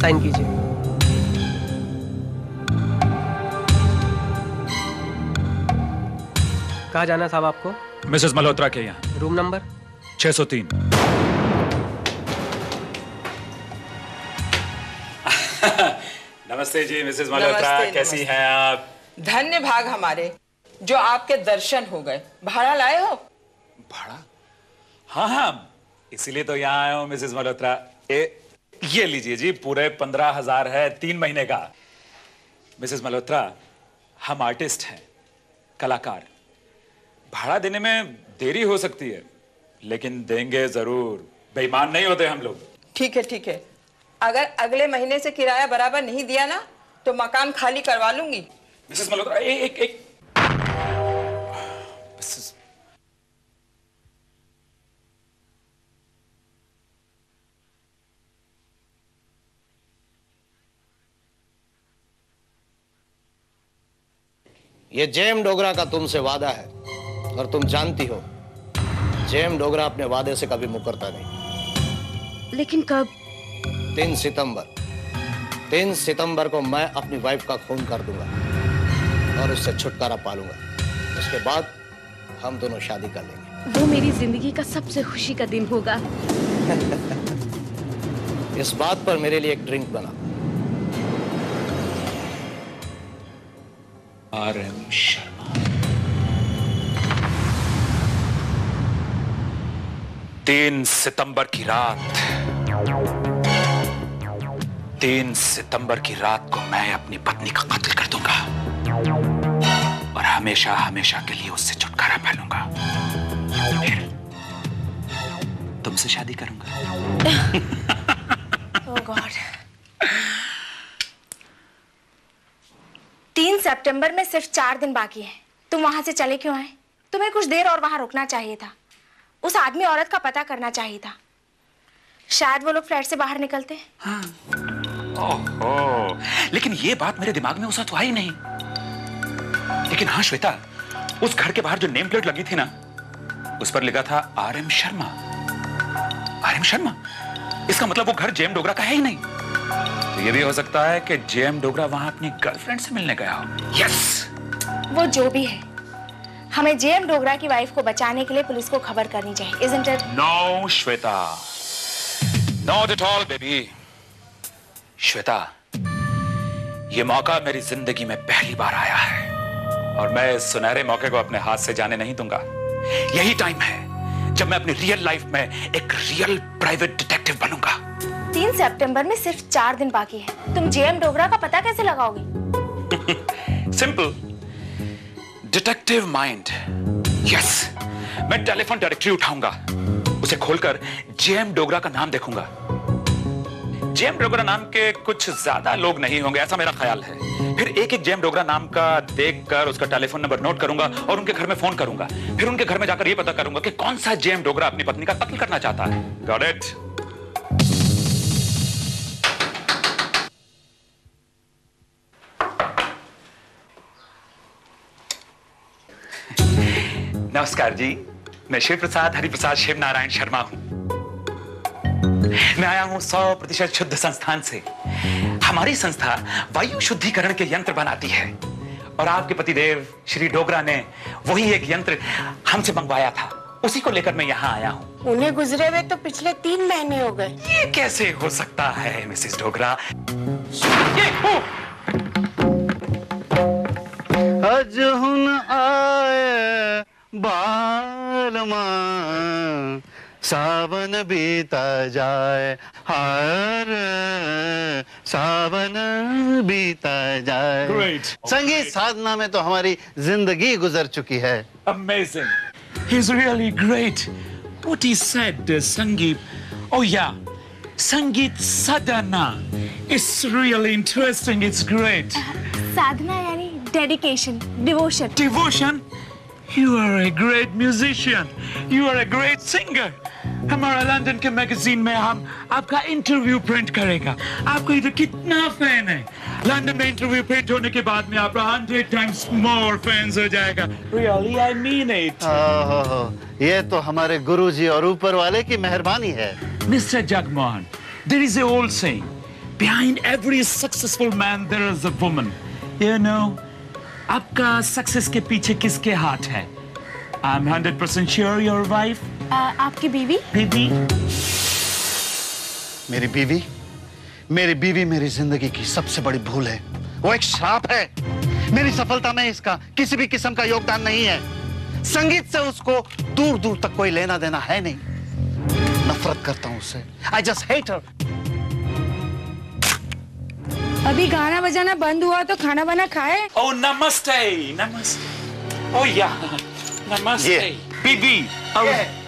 Sign कीजिए। कहाँ जाना है साहब आपको? मिसेस मल्होत्रा के यहाँ। Room number? 603। नमस्ते जी मिसेस मल्होत्रा, कैसी हैं आप? धन्य भाग हमारे जो आपके दर्शन हो गए। भाड़ा लाए हो? भाड़ा? हाँ हाँ, इसीलिए तो यहाँ आया हूँ मिसेस मल्होत्रा। ये लीजिए जी, पूरे 15,000 है 3 महीने का। मिसेस मल्होत्रा, हम आर्टिस्ट हैं, कलाकार। भाड़ा देने में देरी हो सकती है, लेकिन देंगे जरूर। बेईमान नहीं होते हम लोग। ठीक है ठीक है, अगर अगले महीने से किराया बराबर नहीं दिया ना तो मकान खाली करवा लूंगी। मिसेस मल्होत्रा, एक ये जेम डोगरा का तुमसे वादा है और तुम जानती हो जेम डोगरा अपने वादे से कभी मुकरता नहीं। लेकिन कब? 3 सितंबर। 3 सितंबर को मैं अपनी वाइफ का खून कर दूंगा और उससे छुटकारा पालूंगा। उसके बाद हम दोनों शादी कर लेंगे। वो मेरी जिंदगी का सबसे खुशी का दिन होगा। इस बात पर मेरे लिए एक ड्रिंक बना। RM शर्मा। 3 सितंबर की रात, 3 सितंबर की रात को मैं अपनी पत्नी का कत्ल कर दूंगा और हमेशा हमेशा के लिए उससे छुटकारा पालूंगा। फिर तुमसे शादी करूंगा। ओह गॉड। 3 सितंबर में सिर्फ 4 दिन बाकी है। तुम वहां से चले क्यों आए? तुम्हें कुछ देर और वहां रुकना चाहिए था। उस आदमी औरत का पता करना चाहिए था। शायद वो लोग फ्लैट से बाहर निकलते। हाँ। ओहो, लेकिन ये बात मेरे दिमाग में उस वक्त आई नहीं। लेकिन हाँ श्वेता, उस घर के बाहर जो नेम प्लेट लगी थी ना, उस पर लिखा था RM शर्मा। RM शर्मा? इसका मतलब वो घर जेम डोगरा का है ही नहीं। तो ये भी हो सकता है कि जेम डोगरा वहां अपनी गर्लफ्रेंड से मिलने गया हो। यस। वो जो भी है, हमें जेम डोगरा की वाइफ को बचाने के लिए पुलिस को खबर करनी चाहिए, isn't it? No, Shweta, not at all, baby. Shweta, ये मौका मेरी जिंदगी में पहली बार आया है और मैं इस सुनहरे मौके को अपने हाथ से जाने नहीं दूंगा। यही टाइम है जब मैं अपनी रियल लाइफ में एक रियल प्राइवेट डिटेक्टिव बनूंगा। 3 सितंबर में सिर्फ 4 दिन बाकी है। तुम जेम डोगरा का पता कैसे लगाओगे? Simple, detective mind. यस, मैं टेलीफोन डायरेक्टरी उठाऊंगा, उसे खोलकर जेम डोगरा का नाम देखूंगा। जेम डोगरा नाम के कुछ ज्यादा लोग नहीं होंगे, ऐसा मेरा ख्याल है। फिर एक एक जेम डोगरा नाम का देखकर उसका टेलीफोन नंबर नोट करूंगा और उनके घर में फोन करूंगा। फिर उनके घर में जाकर यह पता करूंगा कि कौन सा जेम डोगरा अपनी पत्नी का कत्ल करना चाहता है। Got it? नमस्कार जी, मैं शिव प्रसाद हरिप्रसाद शिव नारायण शर्मा हूं। मैं आया हूं 100% शुद्ध संस्थान से। हमारी संस्था वायु शुद्धिकरण के यंत्र बनाती है और आपके पतिदेव श्री डोगरा ने वही एक यंत्र हमसे मंगवाया था। उसी को लेकर मैं यहाँ आया हूँ। उन्हें गुजरे हुए तो पिछले 3 महीने हो गए। ये कैसे हो सकता है मिसेस डोगरा? आज हुन आए बालमा सावन बीता जाए, हर सावन बीता जाए। Great. संगीत साधना में तो हमारी जिंदगी गुजर चुकी है। Amazing. He's really great. What he said, Sangeet. Oh yeah, Sangeet Sadhana. It's really interesting. It's great. साधना यानी dedication, devotion. Devotion. You are a great musician. You are a great singer. हमारा लंदन के magazine में हम आपका interview print करेगा। आपको इधर कितना फैन है? लंदन में इंटरव्यू प्रिंट होने के बाद में आपका 100 times more फैंस हो जाएगा। Really, I mean it. ये तो हमारे गुरुजी और ऊपर वाले की मेहरबानी है। Mr. Jagmohan, there is a old saying, behind every successful man there is a woman. You know, आपका सक्सेस के पीछे किसके हाथ है? I'm 100% sure your wife. आपकी बीवी? बीवी? मेरी बीवी मेरी जिंदगी की सबसे बड़ी भूल है। वो एक श्राप है। मेरी सफलता में इसका किसी भी किस्म का योगदान नहीं है। संगीत से उसको दूर दूर तक कोई लेना देना है नहीं। नफरत करता हूं उससे। I just hate her. अभी गाना बजाना बंद हुआ तो खाना बना खाए? Oh, namaste, namaste. Oh yeah, namaste. बीवी.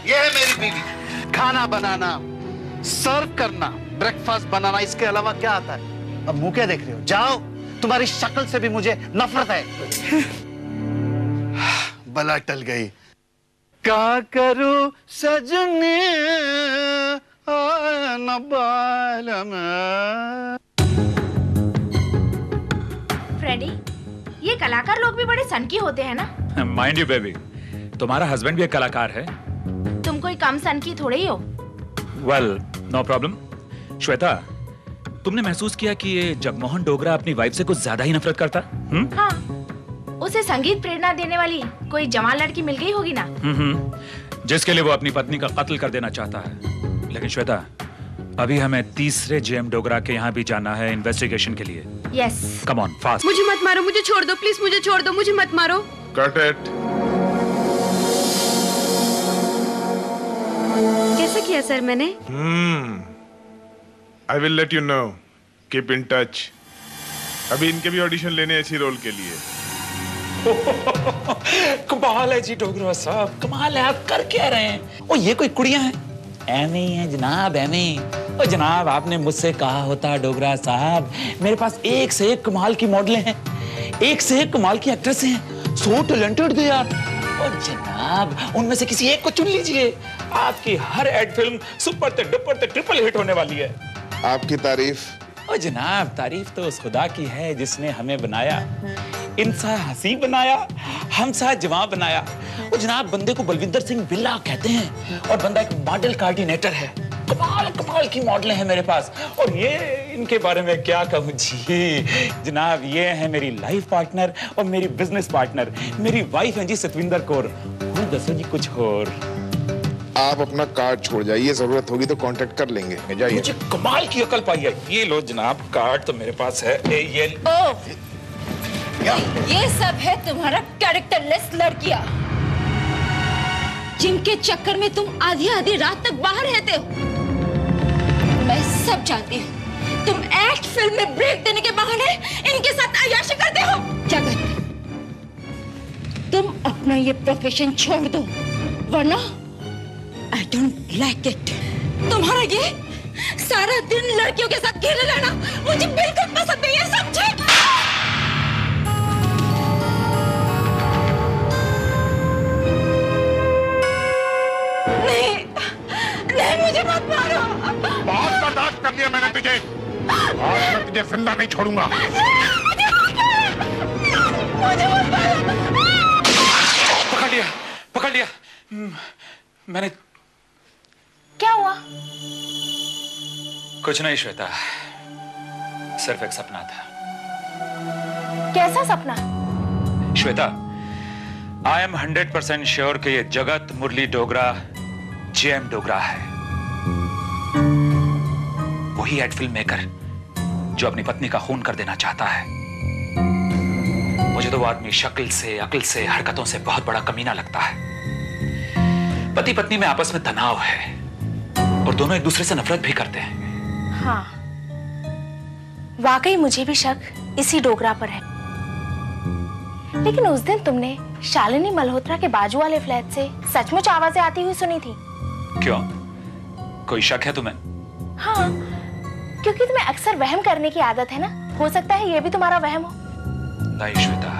ये है मेरी बीवी। खाना बनाना, सर्व करना, ब्रेकफास्ट बनाना, इसके अलावा क्या आता है? अब मुंह क्या देख रहे हो? जाओ, तुम्हारी शक्ल से भी मुझे नफरत है। बला टल गई। क्या करूं सजने न बाल में। फ्रेडी, ये कलाकार लोग भी बड़े सनकी होते हैं ना? माइंड यू बेबी, तुम्हारा हस्बैंड भी एक कलाकार है। तुम कोई कम सनकी थोड़े ही हो। Well, no problem. श्वेता, तुमने महसूस किया कि ये जगमोहन डोगरा अपनी वाइफ से कुछ ज्यादा ही नफरत करता? हाँ, उसे संगीत प्रेरणा देने वाली कोई जवान लड़की मिल गई होगी ना? जिसके लिए वो अपनी पत्नी का कत्ल कर देना चाहता है। लेकिन श्वेता, अभी हमें तीसरे जेएम डोगरा के यहाँ भी जाना है इन्वेस्टिगेशन के लिए। यस। Come on, fast. मुझे मत मारो, मुझे छोड़ दो प्लीज, मुझे छोड़ दो, मुझे मत मारो। Cut it. कैसे किया सर मैंने? I will let you know. Keep in touch. अभी इनके भी ऑडिशन लेने हैं इसी रोल के लिए। कमाल है जी डोगरा साहब, कमाल है। आप कर क्या रहे हैं? ओ ये कोई कुड़ियां हैं? एमे है जनाब, एमे। ओ जनाब, आपने मुझसे कहा होता डोगरा साहब, मेरे पास एक से एक कमाल की मॉडलें हैं, एक से एक कमाल की एक्ट्रेस हैं, सो टैलेंटेड दे आर। ओ जनाब, उनमें से किसी एक को चुन लीजिए। आपकी हर एड फिल्म सुपर ते डुपर ते ट्रिपल हिट होने वाली है। आपकी तारीफ? ओ जनाब, तारीफ तो उस खुदा की है जिसने हमें बनाया, इंसा हसी बनाया, हमसा जवां बनाया। ओ जनाब, बंदे को बलविंदर सिंह बिल्ला कहते हैं और बंदा एक मॉडल कोऑर्डिनेटर है। कमाल कमाल की मॉडलें हैं मेरे पास। और ये इनके बारे में क्या कहूँ जी जनाब, ये है मेरी लाइफ पार्टनर और मेरी बिजनेस पार्टनर, मेरी वाइफ है जी सतविंदर कौर। दसो जी कुछ और। आप अपना कार्ड छोड़ जाइए, जरूरत होगी तो कांटेक्ट कर लेंगे। जाइए। मुझे कमाल की अकल पाई है। ये लो जनाब, कार्ड तो मेरे पास है। ये सब है तुम्हारा कैरेक्टरलेस लड़कियां, जिनके चक्कर में तुम आधी आधी रात तक बाहर रहते हो। मैं सब जानती हूँ। तुम एक्ट फिल्म में ब्रेक देने के बहाने इनके साथ अय्याशी करते हो। क्या करते? तुम अपना ये प्रोफेशन छोड़ दो, वरना आई डोंट लाइक इट। तुम्हारा ये सारा दिन लड़कियों के साथ खेले रहना मुझे बिल्कुल पसंद नहीं है, समझे? नहीं, मुझे मत मारो। बहुत बर्दाश्त कर लिया मैंने तुझे। आज मैं तुझे जिंदा नहीं छोड़ूंगा। मुझे मत मारो। पकड़ लिया। मैंने। क्या हुआ? कुछ नहीं श्वेता, सिर्फ एक सपना था। कैसा सपना? श्वेता, आई एम 100% श्योर कि ये जगत मुरली डोगरा जेएम डोगरा है। वही एड फिल्म मेकर जो अपनी पत्नी का खून कर देना चाहता है। मुझे तो वो आदमी शक्ल से, अक्ल से, हरकतों से बहुत बड़ा कमीना लगता है। पति पत्नी में आपस में तनाव है और दोनों एक दूसरे से नफरत भी करते हैं। हाँ, वाकई मुझे भी शक इसी डोगरा पर है। लेकिन उस दिन तुमने शालिनी मल्होत्रा के बाजू वाले फ्लैट से सचमुच आवाजें आती हुई सुनी थी। क्यों? कोई शक है तुम्हें? हाँ, क्योंकि तुम्हें अक्सर वहम करने की आदत है ना। हो सकता है ये भी तुम्हारा वहम हो। नहीं श्वेता,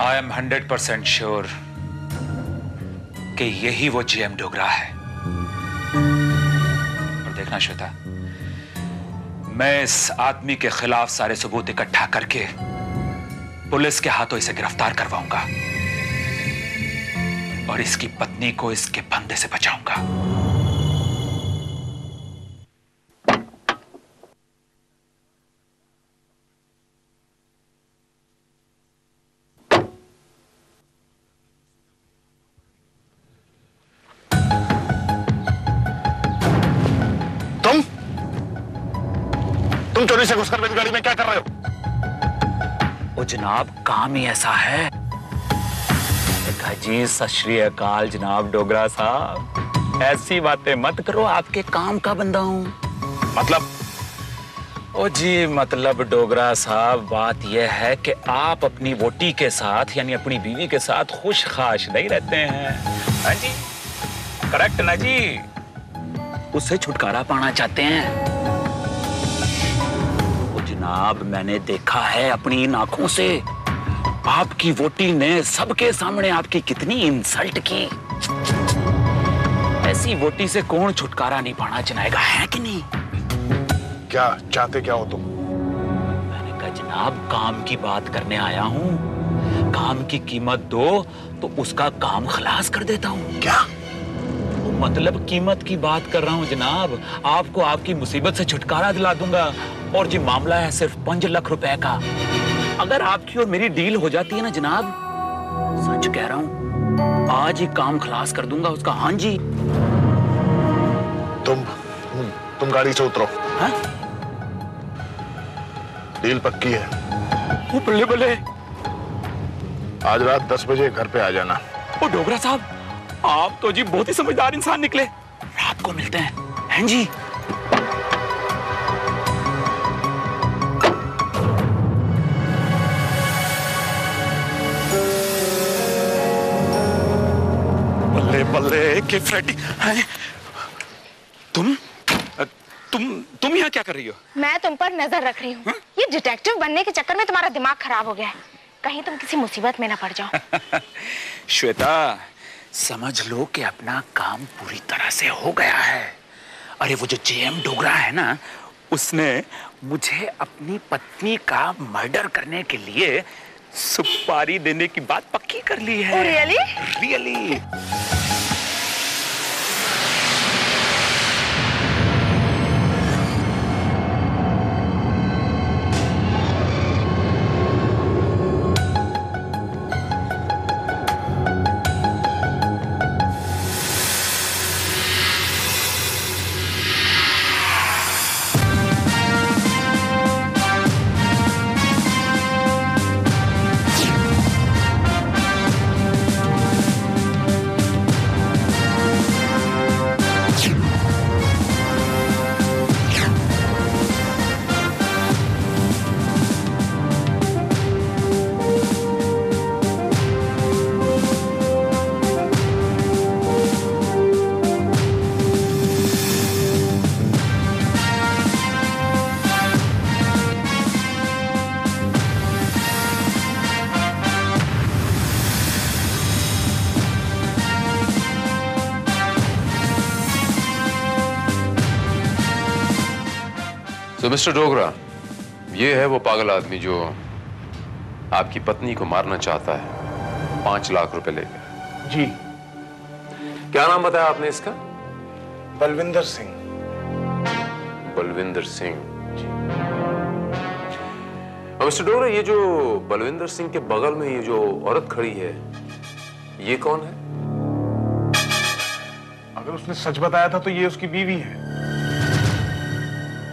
आई एम 100% श्योर कि यही वो जेएम डोगरा है। और देखना श्वेता, मैं इस आदमी के खिलाफ सारे सबूत इकट्ठा करके पुलिस के हाथों इसे गिरफ्तार करवाऊंगा और इसकी पत्नी को इसके फंदे से बचाऊंगा। तुम चोरी से घुसकर मेरी गाड़ी में क्या कर रहे हो? ओ जनाब, काम ही ऐसा है। जी सत श्री अकाल जनाब डोगरा साहब, ऐसी बातें मत करो, आपके काम का बंदा हूं। मतलब? ओ जी मतलब डोगरा साहब, बात यह है कि आप अपनी वोटी के साथ यानी अपनी बीवी के साथ खुश खाश नहीं रहते हैं। हाँ जी, करेक्ट ना जी? उससे छुटकारा पाना चाहते हैं। ओ जनाब, मैंने देखा है अपनी इन आंखों से, आपकी वोटी ने सबके सामने आपकी कितनी इंसल्ट की। ऐसी वोटी से कौन छुटकारा नहीं पाना चाहेगा, है कि नहीं? क्या चाहते क्या हो तुम? मैंने कहा जनाब, काम की बात करने आया हूं, काम की कीमत दो तो उसका काम खलास कर देता हूं। क्या मतलब कीमत की बात कर रहा हूं जनाब, आपको आपकी मुसीबत से छुटकारा दिला दूंगा। और जी मामला है सिर्फ 5 लाख रुपए का। अगर आपकी और मेरी डील हो जाती है ना जनाब, सच कह रहा हूं, आज ही काम खलास कर दूंगा उसका। हाँ जी। तुम गाड़ी से उतरो। हाँ? डील पक्की है। वो बल्ले बल्ले। आज रात 10 बजे घर पे आ जाना। ओ डोगरा साहब, आप तो जी बहुत ही समझदार इंसान निकले। रात को मिलते हैं। हैं जी? बल्ले बल्ले के फ्रेडी। तुम यहाँ क्या कर रही हो? मैं तुम पर नजर रख रही हूँ। ये डिटेक्टिव बनने के चक्कर में तुम्हारा दिमाग खराब हो गया है, कहीं तुम किसी मुसीबत में ना पड़ जाओ। श्वेता, समझ लो कि अपना काम पूरी तरह से हो गया है। अरे वो जो जेएम डोगरा है ना, उसने मुझे अपनी पत्नी का मर्डर करने के लिए सुपारी देने की बात पक्की कर ली है। रियली? रियली। तो मिस्टर डोगरा, ये है वो पागल आदमी जो आपकी पत्नी को मारना चाहता है 5 लाख रुपए लेकर। जी। क्या नाम बताया आपने इसका? बलविंदर सिंह। बलविंदर सिंह जी। और मिस्टर डोगरा, ये जो बलविंदर सिंह के बगल में ये जो औरत खड़ी है, ये कौन है? अगर उसने सच बताया था तो ये उसकी बीवी है।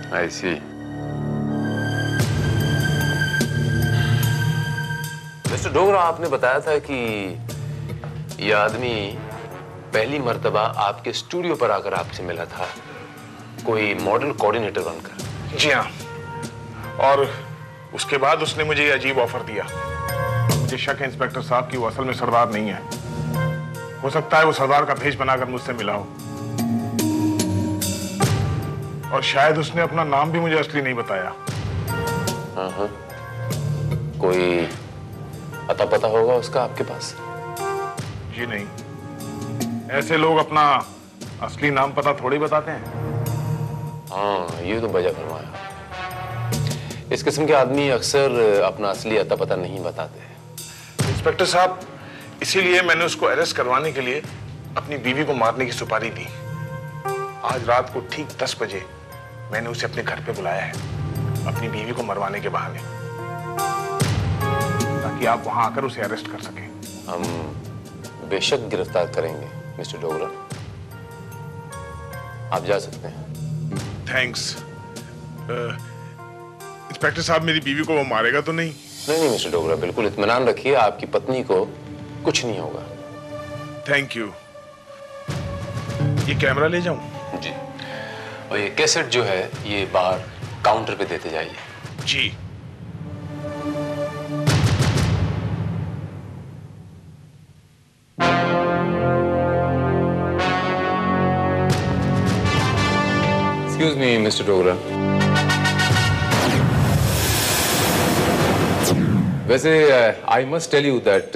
I see. मिस्टर डोगरा, आपने बताया था कि यह आदमी पहली मर्तबा आपके स्टूडियो पर आकर आपसे मिला था, कोई मॉडल कोऑर्डिनेटर बनकर। जी हाँ, और उसके बाद उसने मुझे ये अजीब ऑफर दिया। मुझे शक है इंस्पेक्टर साहब कि वो असल में सरदार नहीं है। हो सकता है वो सरदार का भेष बनाकर मुझसे मिला हो, और शायद उसने अपना नाम भी मुझे असली नहीं बताया। हाँ, कोई अता पता होगा उसका आपके पास? जी नहीं, ऐसे लोग अपना असली नाम पता थोड़ी बताते हैं। हाँ, ये तो बजा फरमाया। इस किस्म के आदमी अक्सर अपना असली अता पता नहीं बताते। इंस्पेक्टर साहब, इसीलिए मैंने उसको अरेस्ट करवाने के लिए अपनी बीवी को मारने की सुपारी दी। आज रात को ठीक 10 बजे मैंने उसे अपने घर पे बुलाया है, अपनी बीवी को मरवाने के बहाने, ताकि आप वहां आकर उसे अरेस्ट कर सकें। हम बेशक गिरफ्तार करेंगे मिस्टर डोगरा, आप जा सकते हैं। थैंक्स। इंस्पेक्टर साहब, मेरी बीवी को वो मारेगा तो नहीं? नहीं मिस्टर डोगरा, बिल्कुल इत्मीनान रखिए, आपकी पत्नी को कुछ नहीं होगा। Thank you. ये कैमरा ले जाऊं? जी, और ये कैसेट जो है ये बाहर काउंटर पे देते जाइए। जी। Excuse me, Mr. Dogra. वैसे I must tell you that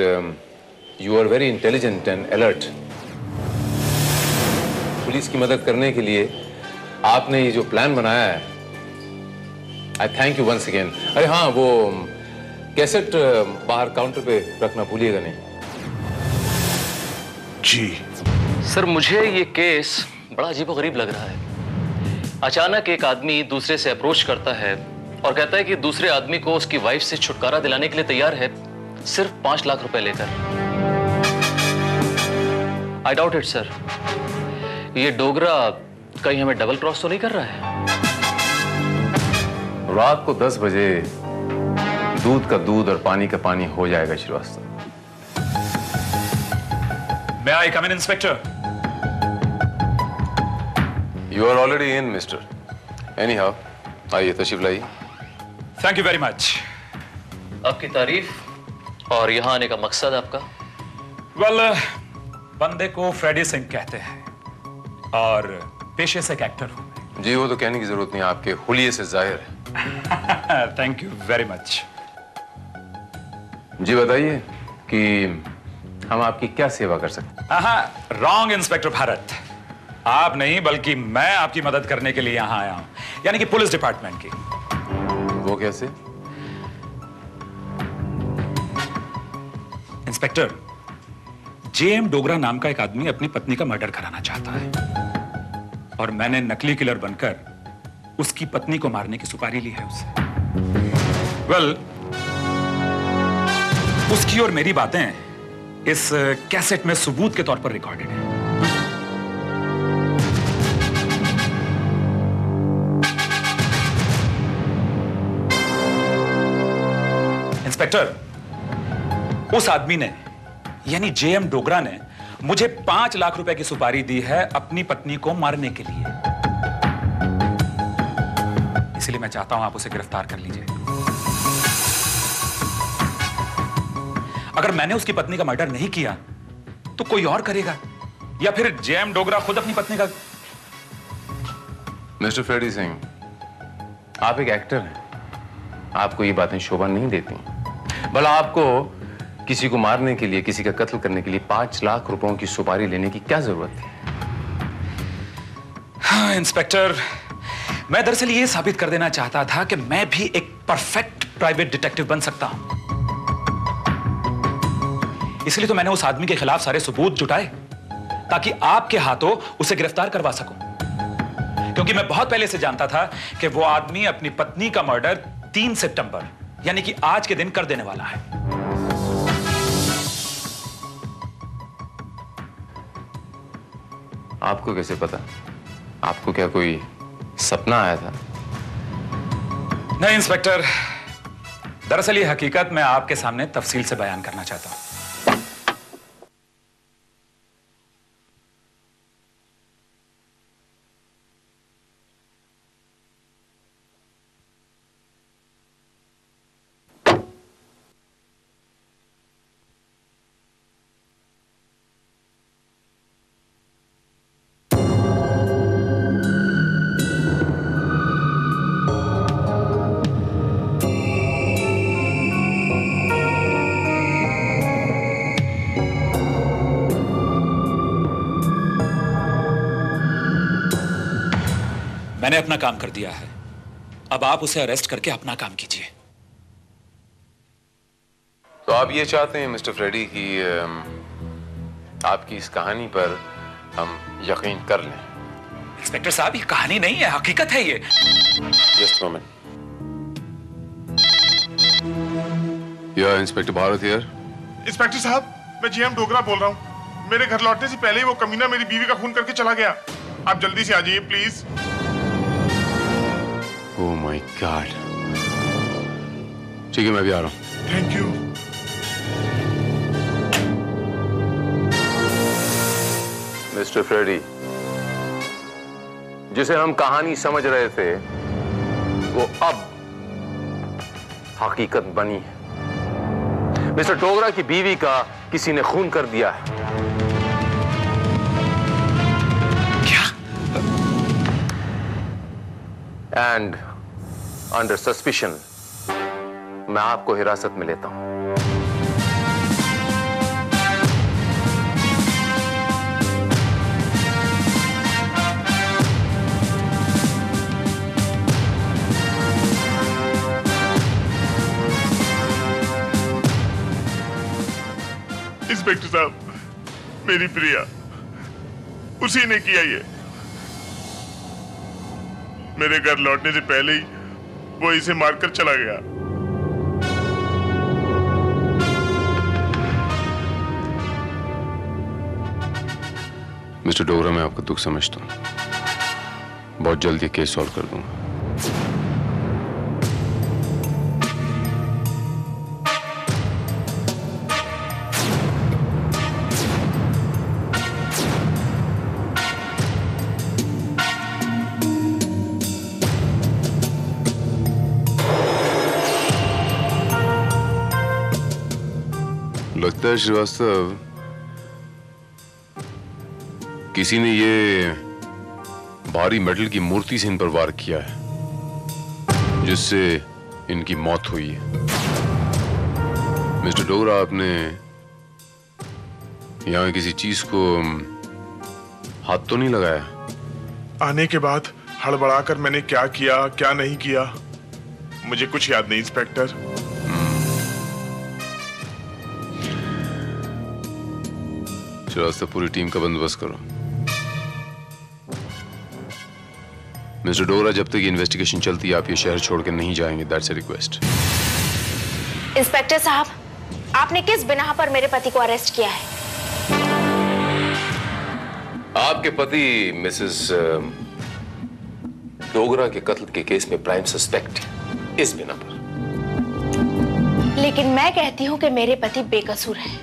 you are very intelligent and alert. Police की मदद करने के लिए आपने ये जो प्लान बनाया है, I thank you once again. अरे हाँ, वो कैसेट बाहर काउंटर पे रखना भूलिएगा नहीं। जी। सर, मुझे ये केस बड़ा अजीबोगरीब लग रहा है। अचानक एक आदमी दूसरे से अप्रोच करता है और कहता है कि दूसरे आदमी को उसकी वाइफ से छुटकारा दिलाने के लिए तैयार है, सिर्फ 5 लाख रुपए लेकर। I doubt it sir. ये डोगरा कहीं हमें डबल क्रॉस तो नहीं कर रहा है? रात को 10 बजे दूध का दूध और पानी का पानी हो जाएगा Srivastava. May I come in, Inspector? You are already in, Mister. Anyhow, आइए तशरीफ लाइए। Thank you very much. आपकी तारीफ और यहाँ आने का मकसद आपका? Well, बंदे को फ्रेडी सिंह कहते हैं और पेशे से एक एक्टर हूँ। जी, वो तो कहने की जरूरत नहीं, आपके हुलिये से जाहिर है। Thank you very much. जी बताइए कि हम आपकी क्या सेवा कर सकते हैं? हाँ, रॉन्ग इंस्पेक्टर भारत। आप नहीं बल्कि मैं आपकी मदद करने के लिए यहाँ आया हूँ, यानी कि पुलिस डिपार्टमेंट की। वो कैसे? इंस्पेक्टर, जेएम डोगरा नाम का एक आदमी अपनी पत्नी का मर्डर कराना चाहता है और मैंने नकली किलर बनकर उसकी पत्नी को मारने की सुपारी ली है उससे। वेल, उसकी और मेरी बातें इस कैसेट में सबूत के तौर पर रिकॉर्डेड है। इंस्पेक्टर, उस आदमी ने यानी जेएम डोगरा ने मुझे 5 लाख रुपए की सुपारी दी है अपनी पत्नी को मारने के लिए। इसलिए मैं चाहता हूं आप उसे गिरफ्तार कर लीजिए। अगर मैंने उसकी पत्नी का मर्डर नहीं किया तो कोई और करेगा, या फिर जेएम डोगरा खुद अपनी पत्नी का। मिस्टर फ्रेडी सिंह, आप एक एक्टर हैं, आपको ये बातें शोभा नहीं देती। भला आपको किसी को मारने के लिए, किसी का कत्ल करने के लिए 5 लाख रुपयों की सुपारी लेने की क्या जरूरत थी? हाँ इंस्पेक्टर, मैं दरअसल ये साबित कर देना चाहता था कि मैं भी एक परफेक्ट प्राइवेट डिटेक्टिव बन सकता हूं। इसलिए तो मैंने उस आदमी के खिलाफ सारे सबूत जुटाए ताकि आपके हाथों उसे गिरफ्तार करवा सकूं, क्योंकि मैं बहुत पहले से जानता था कि वो आदमी अपनी पत्नी का मर्डर 3 सितंबर यानी कि आज के दिन कर देने वाला है। आपको कैसे पता? आपको क्या कोई सपना आया था? नहीं इंस्पेक्टर, दरअसल ये हकीकत मैं आपके सामने तफसील से बयान करना चाहता हूं। मैंने अपना काम कर दिया है, अब आप उसे अरेस्ट करके अपना काम कीजिए। तो आप ये चाहते हैं मिस्टर फ्रेडी कि आपकी इस कहानी पर हम यकीन कर लें? इंस्पेक्टर साहब, ये कहानी नहीं है, हकीकत है ये। Just moment. या इंस्पेक्टर भारत हियर। इंस्पेक्टर साहब, मैं जेएम डोगरा बोल रहा हूँ। मेरे घर लौटने से पहले ही वो कमीना मेरी बीवी का खून करके चला गया। आप जल्दी से आ जाइए प्लीज। Oh my God! ठीक है, मैं भी आ रहा हूं। Thank you. मिस्टर फ्रेडी, जिसे हम कहानी समझ रहे थे वो अब हकीकत बनी है। मिस्टर डोगरा की बीवी का किसी ने खून कर दिया है। क्या? एंड अंडर सस्पिशन मैं आपको हिरासत में लेता हूं। इंस्पेक्टर साहब, मेरी प्रिया, उसी ने किया ये। मेरे घर लौटने से पहले ही वो इसे मारकर चला गया। मिस्टर डोगरा, मैं आपका दुख समझता हूं। बहुत जल्द ये केस सॉल्व कर दूंगा। लगता है श्रीवास्तव, किसी ने ये भारी मेटल की मूर्ति से इन पर वार किया है, जिससे इनकी मौत हुई है। मिस्टर डोगरा, आपने यहां किसी चीज को हाथ तो नहीं लगाया? आने के बाद हड़बड़ाकर मैंने क्या किया क्या नहीं किया मुझे कुछ याद नहीं इंस्पेक्टर। श्रीवास्तव, पूरी टीम का बंदोबस्त करो। मिस्टर डोगरा, जब तक ये इन्वेस्टिगेशन चलती है आप ये शहर छोड़ के नहीं जाएंगे। That's a request. इंस्पेक्टर साहब, आपने किस बिना पर मेरे पति को अरेस्ट किया है? आपके पति मिसेस डोगरा के कत्ल के केस में प्राइम सस्पेक्ट है, इस बिना पर। लेकिन मैं कहती हूँ कि मेरे पति बेकसूर है।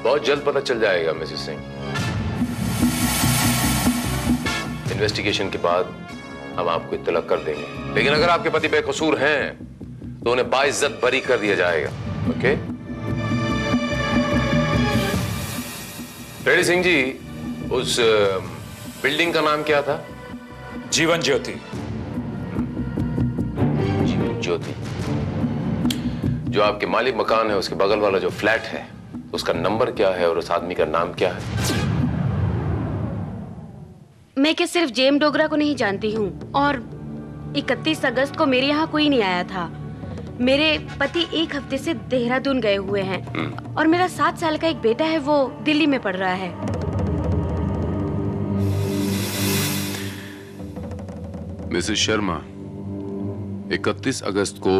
बहुत जल्द पता चल जाएगा मिसेस सिंह। इन्वेस्टिगेशन के बाद हम आपको इत्तला कर देंगे। लेकिन अगर आपके पति बेकसूर हैं तो उन्हें बाइज्जत बरी कर दिया जाएगा। ओके? रेड्डी सिंह जी, उस बिल्डिंग का नाम क्या था? जीवन ज्योति। जीवन ज्योति। जो आपके मालिक मकान है उसके बगल वाला जो फ्लैट है उसका नंबर क्या है और उस आदमी का नाम क्या है? मैं क्या सिर्फ जेम डोगरा को नहीं जानती हूँ, और 31 अगस्त को मेरे यहाँ कोई नहीं आया था। मेरे पति 1 हफ्ते से देहरादून गए हुए हैं और मेरा 7 साल का एक बेटा है, वो दिल्ली में पढ़ रहा है। मिसेस शर्मा, 31 अगस्त को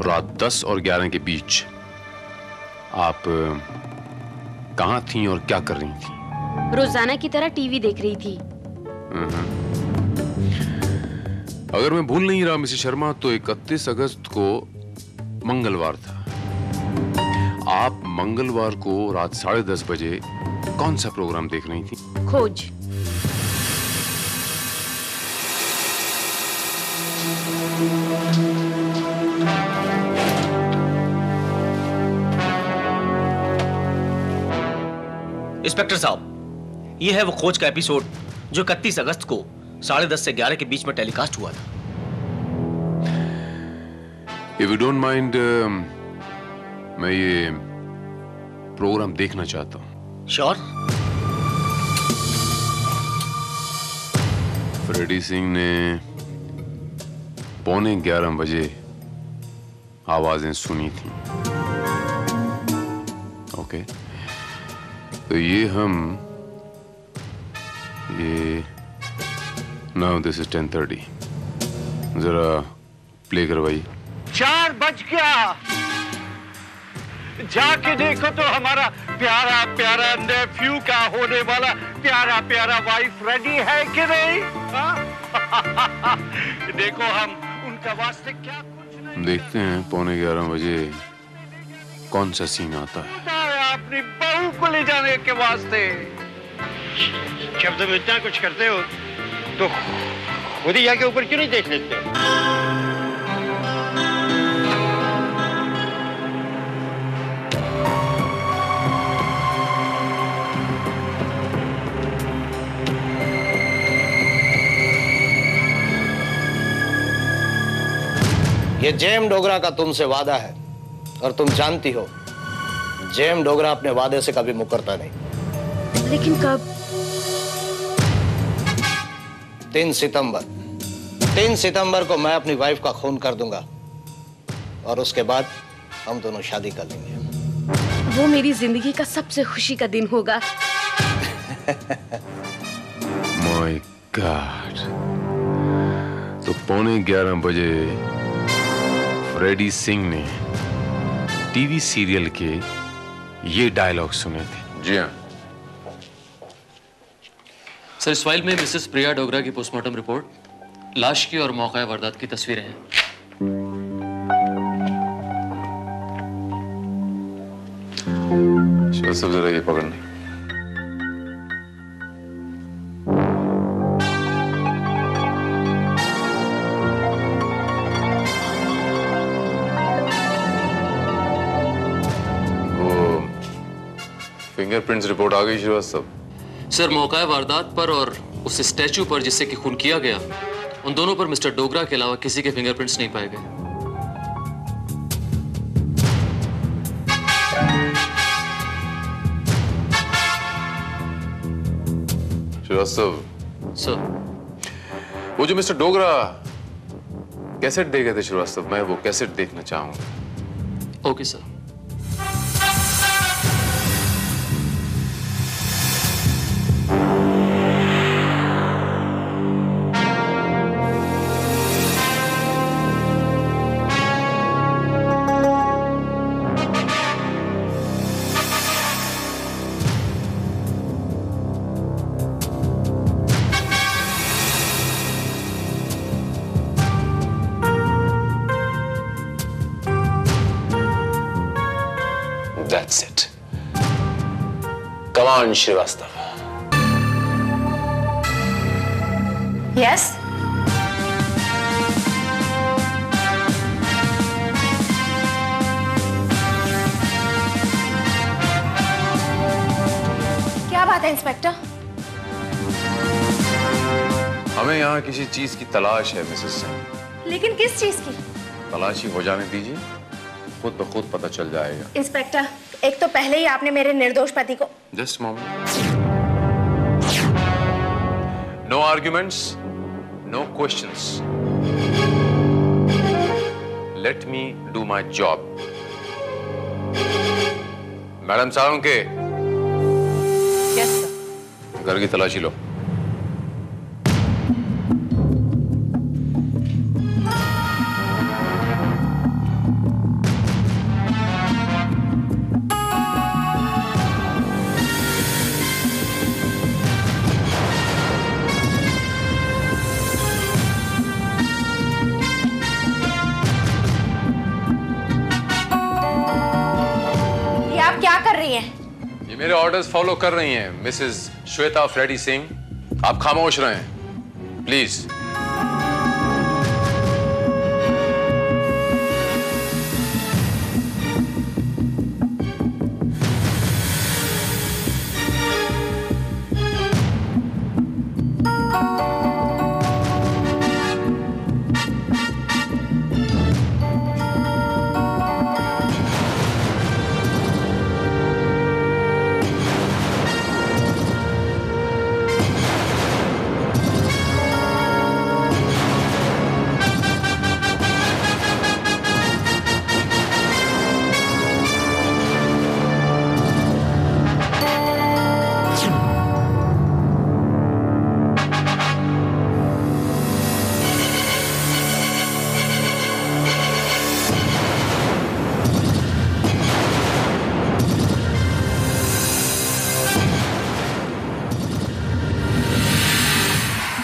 रात 10 और 11 के बीच आप कहाँ थीं और क्या कर रही थीं? रोजाना की तरह टीवी देख रही थी। अगर मैं भूल नहीं रहा मिसेस शर्मा, तो 31 अगस्त को मंगलवार था। आप मंगलवार को रात 10:30 बजे कौन सा प्रोग्राम देख रही थी? खोज। इंस्पेक्टर साहब, यह है वो खोज का एपिसोड जो 31 अगस्त को 10:30 से 11 के बीच में टेलीकास्ट हुआ था। If you don't mind, मैं ये प्रोग्राम देखना चाहता हूँ। श्योर। फ्रेडी सिंह ने 11:15 बजे आवाजें सुनी थी। ओके, तो ये नाउ दिस इज 10:30। जरा प्ले करवाइए। 4 बज गया। जाके देखो तो हमारा प्यारा प्यारा नेफ्यू का होने वाला प्यारा प्यारा वाइफ रेडी है कि नहीं? देखो हम उनका वास्ते क्या कुछ देखते हैं 11:15 बजे कौन सा सीन आता है। अपनी बहू को ले जाने के वास्ते जब तुम इतना कुछ करते हो तो खुद ही जाके ऊपर क्यों नहीं देख लेते हो? ये जेम डोगरा का तुमसे वादा है और तुम जानती हो जेम डोगरा अपने वादे से कभी मुकरता नहीं। लेकिन कब? 3 सितंबर को मैं अपनी वाइफ का खून कर दूंगा और उसके बाद हम दोनों शादी कर लेंगे। वो मेरी जिंदगी का सबसे खुशी का दिन होगा। My God. तो 11:15 बजे फ्रेडी सिंह ने टीवी सीरियल के ये डायलॉग सुने थे। जी हाँ सर। इस फाइल में मिसेस प्रिया डोगरा की पोस्टमार्टम रिपोर्ट, लाश की और मौका वारदात की तस्वीरें हैं। सब जरा ये पकड़ने। फिंगरप्रिंट्स रिपोर्ट आ गई श्रीवास्तव? सर मौका वारदात पर और उस स्टैचू पर जिससे कि खून किया गया, उन दोनों पर मिस्टर डोगरा के अलावा किसी के फिंगरप्रिंट्स नहीं पाए गए। श्रीवास्तव सर, वो जो मिस्टर डोगरा कैसेट दे गए थे श्रीवास्तव, मैं वो कैसेट देखना चाहूंगा। Okay sir. That's it. Come on, Shrivastava. Yes? क्या बात है इंस्पेक्टर? हमें यहाँ किसी चीज की तलाश है मिसेस सिंह। लेकिन किस चीज की? तलाशी हो जाने दीजिए, खुद ब खुद पता चल जाएगा। इंस्पेक्टर, एक तो पहले ही आपने मेरे निर्दोष पति को। Just a moment. No arguments, no questions. Let me do my job. Madam Salunke, yes sir. घर की तलाशी लो। ये मेरे ऑर्डर्स फॉलो कर रही हैं मिसेस श्वेता फ्रेडी सिंह। आप खामोश रहें please.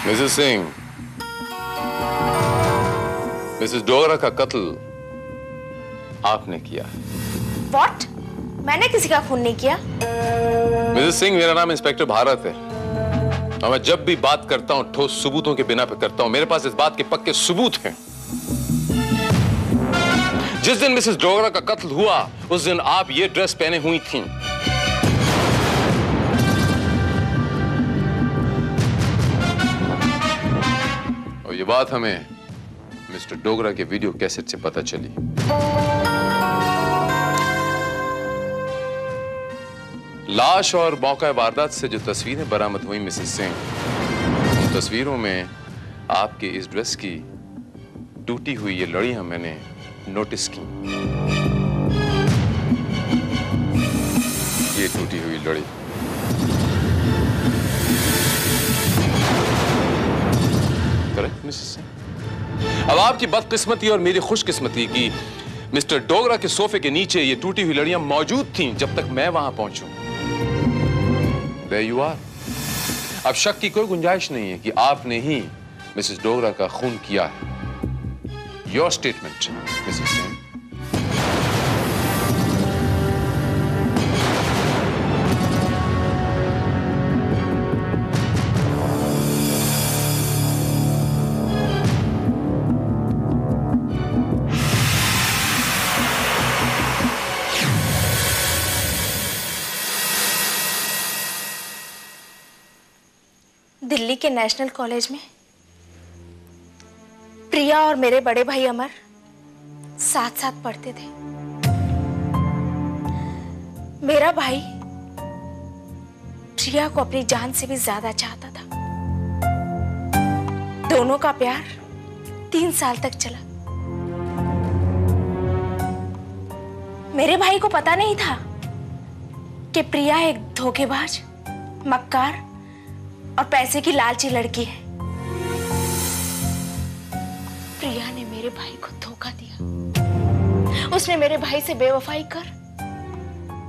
Mrs Singh, Mrs Dogra का कत्ल आपने किया। What? मैंने किसी का खून नहीं किया। मिसेस सिंह, मेरा नाम इंस्पेक्टर भारत है और मैं जब भी बात करता हूं ठोस सबूतों के बिना पे करता हूं। मेरे पास इस बात के पक्के सबूत हैं। जिस दिन मिसेस डोगरा का कत्ल हुआ उस दिन आप ये ड्रेस पहने हुई थीं। और ये बात हमें मिस्टर डोगरा के वीडियो कैसेट से पता चली। लाश और मौका वारदात से जो तस्वीरें बरामद हुई मिसेस सिंह, उन तस्वीरों में आपके इस ड्रेस की टूटी हुई ये लड़ियां मैंने नोटिस की। ये टूटी हुई लड़ी करेक्ट मिसेस सिंह? अब आपकी बदकिस्मती और मेरी खुशकिस्मती की मिस्टर डोगरा के सोफे के नीचे ये टूटी हुई लड़ियां मौजूद थीं जब तक मैं वहां पहुंचूं। There you are. अब शक की कोई गुंजाइश नहीं है कि आपने ही मिसेस डोगरा का खून किया है। Your statement, Mrs Singh. Delhi के नेशनल कॉलेज में प्रिया और मेरे बड़े भाई अमर साथ साथ पढ़ते थे। मेरा भाई प्रिया को अपनी जान से भी ज्यादा चाहता था। दोनों का प्यार 3 साल तक चला। मेरे भाई को पता नहीं था कि प्रिया एक धोखेबाज, मक्कार और पैसे की लालची लड़की है। प्रिया ने मेरे भाई को धोखा दिया। उसने मेरे भाई से बेवफाई कर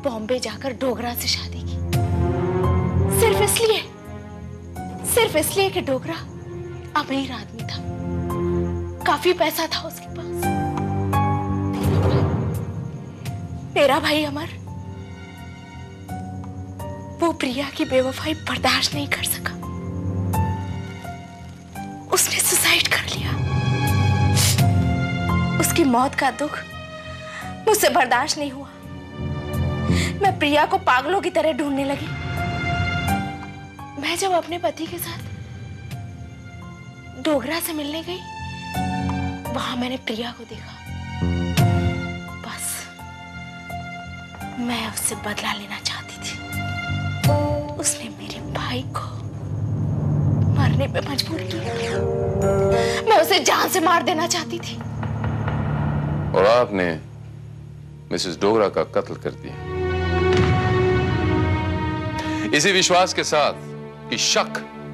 बॉम्बे जाकर डोगरा से शादी की। सिर्फ इसलिए कि डोगरा अमीर आदमी था, काफी पैसा था उसके पास। मेरा भाई अमर वो प्रिया की बेवफाई बर्दाश्त नहीं कर सका। उसने सुसाइड कर लिया। उसकी मौत का दुख मुझसे बर्दाश्त नहीं हुआ। मैं प्रिया को पागलों की तरह ढूंढने लगी। मैं जब अपने पति के साथ डोगरा से मिलने गई, वहां मैंने प्रिया को देखा। बस मैं उससे बदला लेना चाहती थी। उसने मेरे भाई को मरने पे मजबूर किया। मैं उसे जान से मार देना चाहती थी। और आपने मिसेस डोगरा का कत्ल कर दिया, इसी विश्वास के साथ कि शक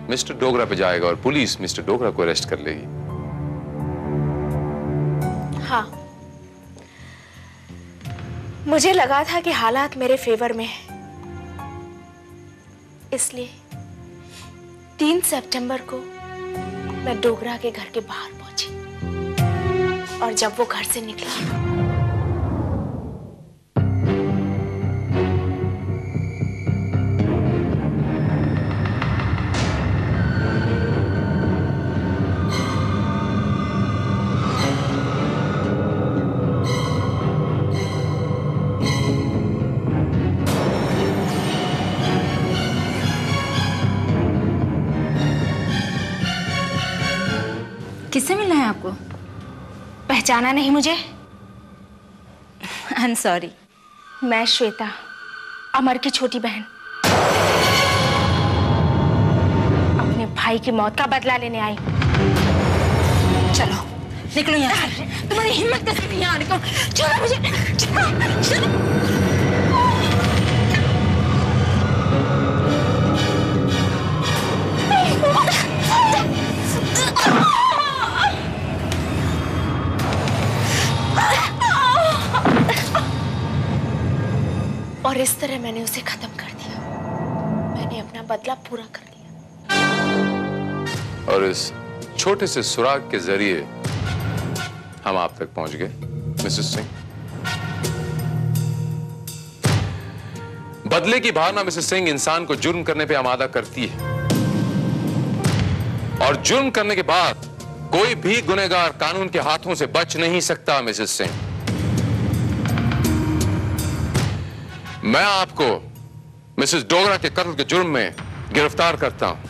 मिस्टर डोगरा पे जाएगा और पुलिस मिस्टर डोगरा को अरेस्ट कर लेगी। हाँ, मुझे लगा था कि हालात मेरे फेवर में है, इसलिए 3 सितंबर को मैं डोगरा के घर के बाहर पहुंची। और जब वो घर से निकला, किससे मिलना है आपको? पहचाना नहीं मुझे? I am sorry. मैं श्वेता, अमर की छोटी बहन। अपने भाई की मौत का बदला लेने आई। चलो निकलो यहाँ से। तुम्हारी हिम्मत कैसे नहीं आने को? चलो मुझे, चलो। और इस तरह मैंने उसे खत्म कर दिया। मैंने अपना बदला पूरा कर लिया। और इस छोटे से सुराग के जरिए हम आप तक पहुंच गए मिसेस सिंह। बदले की भावना मिसेस सिंह इंसान को जुर्म करने पे आमादा करती है, और जुर्म करने के बाद कोई भी गुनहगार कानून के हाथों से बच नहीं सकता। मिसेस सिंह, मैं आपको मिसेस डोगरा के कत्ल के जुर्म में गिरफ्तार करता हूं।